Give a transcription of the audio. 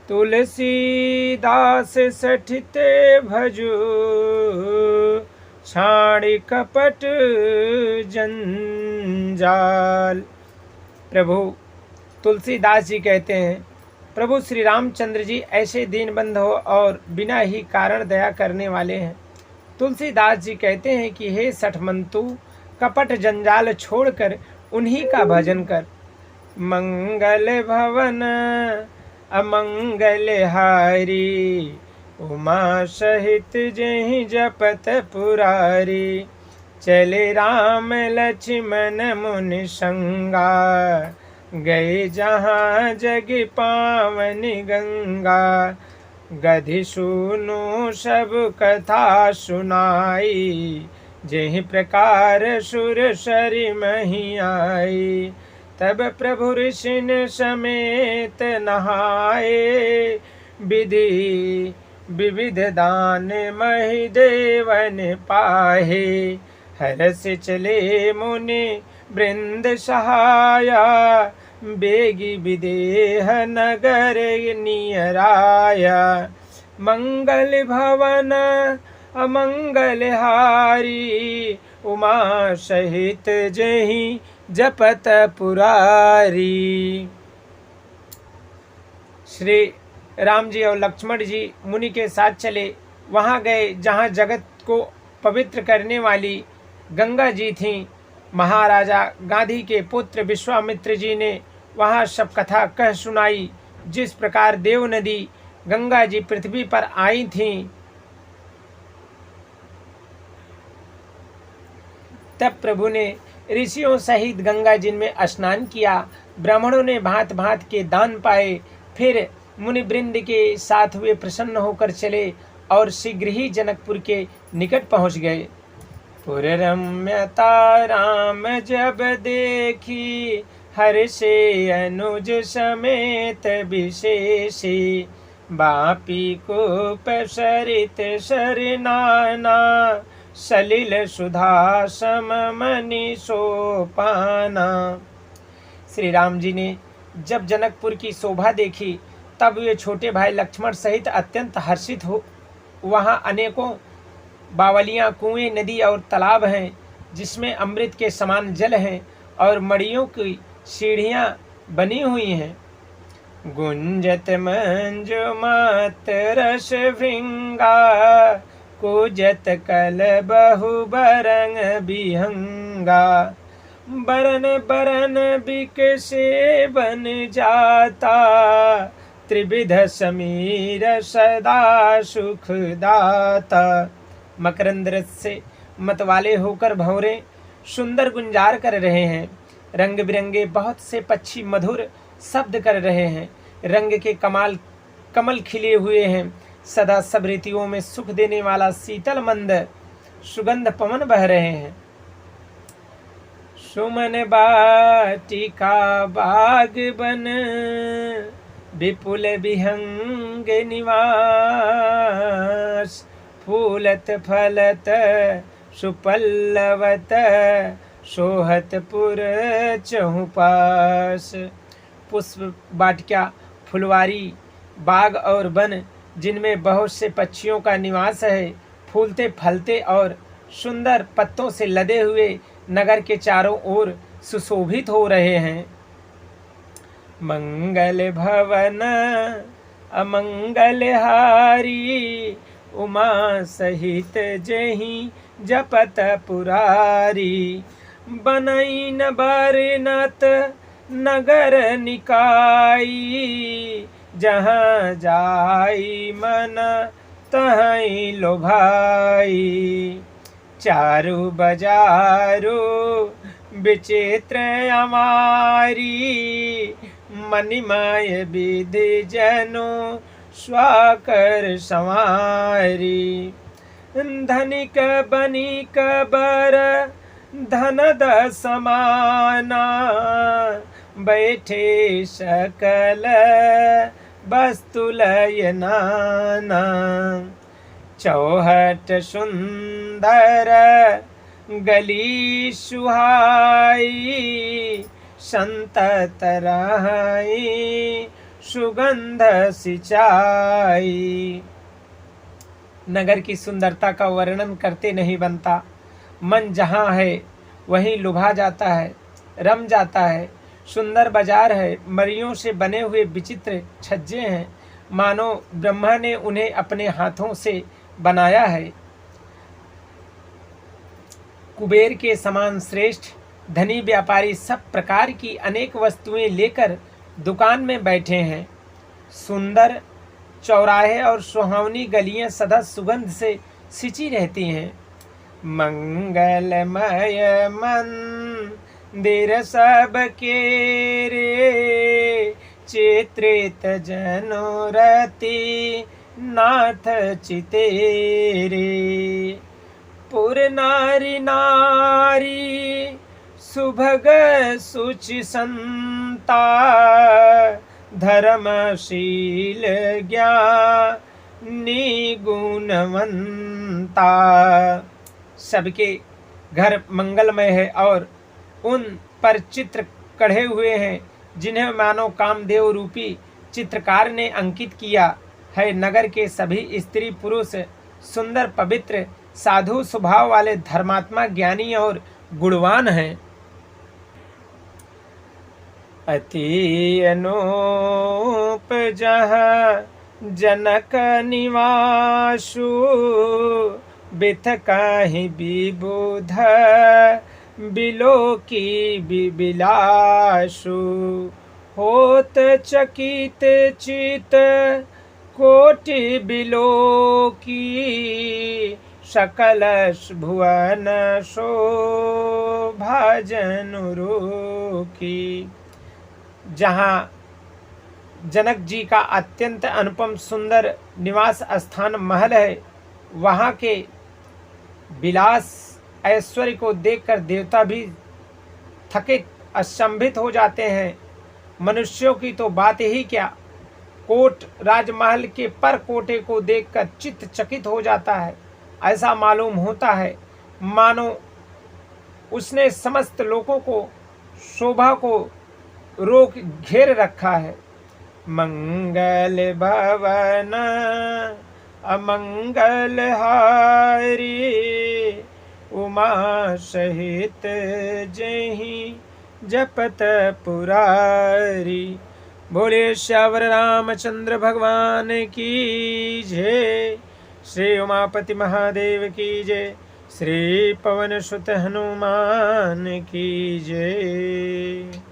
तुलसीदास सठिते भजु, छाड़ी कपट जंजाल। प्रभु तुलसीदास जी कहते हैं, प्रभु श्री रामचंद्र जी ऐसे दीनबंधु और बिना ही कारण दया करने वाले हैं। तुलसीदास जी कहते हैं कि हे सठमंतु, कपट जंजाल छोड़कर उन्हीं का भजन कर। मंगल भवन अमंगल हारी, उमा सहित जहि जपत पुरारी। चले राम लक्ष्मण मुनि संगा, गए जहाँ जग पावन गंगा। गधि सुनो सब कथा सुनाई, जेहि प्रकार सुर सरि मही आई। तब प्रभु ऋषिन समेत नहाए, विधि विविध दान मही देवन पाहे। हरस चले मुनि वृंद सहाया, बेगी विदेह नगर नियराया। मंगल भवन अमंगल हारी, उमा सहित जहि जपत पुरारी। श्री राम जी और लक्ष्मण जी मुनि के साथ चले, वहाँ गए जहाँ जगत को पवित्र करने वाली गंगा जी थीं। महाराजा गांधी के पुत्र विश्वामित्र जी ने वहाँ सब कथा कह सुनाई, जिस प्रकार देव नदी गंगा जी पृथ्वी पर आई थीं। तब प्रभु ने ऋषियों सहित गंगा जी में स्नान किया। ब्राह्मणों ने भांत भांत के दान पाए। फिर मुनि वृंद के साथ वे प्रसन्न होकर चले और शीघ्र ही जनकपुर के निकट पहुंच गए। पुर रम्यता राम जब देखी, हर्षे अनुज समेत विशेषी। बापी को पसरित सरनाना, सलिल सुधा सम मनि सोपाना। श्री राम जी ने जब जनकपुर की शोभा देखी, तब वे छोटे भाई लक्ष्मण सहित अत्यंत हर्षित हो। वहाँ अनेकों बावलियाँ, कुएं, नदी और तालाब हैं, जिसमें अमृत के समान जल हैं और मड़ियों की सीढ़ियाँ बनी हुई हैं। गुंजत मंजु मत रस भृंगा, कुजत कल बहु बरंग बिहंगा। बरन बरन बिकसे बन जाता, त्रिविध समीर सदा सुखदाता। मकरंद रस से मतवाले होकर भंवरे सुंदर गुंजार कर रहे हैं। रंग बिरंगे बहुत से पक्षी मधुर शब्द कर रहे हैं। रंग के कमल खिले हुए हैं। सदा सब ऋतुओं में सुख देने वाला शीतल मंद सुगंध पवन बह रहे हैं। सुमन बाटिका बाग बन, विपुल विहंग निवास। फूलत फलत सुपल्लवत, सोहत पुर चहुपास। पुष्प वाटिका, फुलवारी, बाग और वन, जिनमें बहुत से पक्षियों का निवास है। फूलते फलते और सुंदर पत्तों से लदे हुए नगर के चारों ओर सुशोभित हो रहे हैं। मंगल भवन अमंगल हारी, उमा सहित जहि जपत पुरारी। बनई न बरनत नगर निकाई, जहाँ जाई मन तहीं लोभाई। चारु बजारो विचित्र अमारी, मणिमय विधि जनो स्वाकर संवारी। धनिक बनिक बर धनद समाना, बैठे सकल वस्तु लय नाना। चौहट सुंदर गली सुहाई, संतत रहाई सुगंध सिंचाई। नगर की सुंदरता का वर्णन करते नहीं बनता। मन जहाँ है वहीं लुभा जाता है, रम जाता है। सुंदर बाजार है, मरियों से बने हुए विचित्र छज्जे हैं, मानो ब्रह्मा ने उन्हें अपने हाथों से बनाया है। कुबेर के समान श्रेष्ठ धनी व्यापारी सब प्रकार की अनेक वस्तुएं लेकर दुकान में बैठे हैं। सुंदर चौराहे और सुहावनी गलियां सदा सुगंध से सिंची रहती हैं। मंगलमय मंदिर सबके रे, चित्रित जनोरति नाथ चितेरे। पुर नारी नारी सुभग सुचि संता, धर्मशील ज्ञानी गुणवंता। सबके घर मंगलमय है और उन पर चित्र कढ़े हुए हैं जिन्हें मानो कामदेव रूपी चित्रकार ने अंकित किया है। नगर के सभी स्त्री पुरुष सुंदर पवित्र साधु स्वभाव वाले धर्मात्मा ज्ञानी और गुणवान हैं। अति अनूप जहाँ जनक निवासु, बिथ काहि विबुध बिलो की बिलासु। होत चकित चित कोटि बिलो की, सकल भुवन शोभा जनुरो की। जहाँ जनक जी का अत्यंत अनुपम सुंदर निवास स्थान महल है, वहाँ के विलास ऐश्वर्य को देखकर देवता भी थकित अचंभित हो जाते हैं। मनुष्यों की तो बात ही क्या, कोट राजमहल के पर कोटे को देखकर चित्त चकित हो जाता है। ऐसा मालूम होता है मानो उसने समस्त लोगों को शोभा को रोक घेर रखा है। मंगल भवन अमंगल हारी, उमा सहित जहीं जपत पुरारी। बोले श्यावर रामचंद्र भगवान की जय। श्री उमापति महादेव की जय। श्री पवन सुत हनुमान की जय।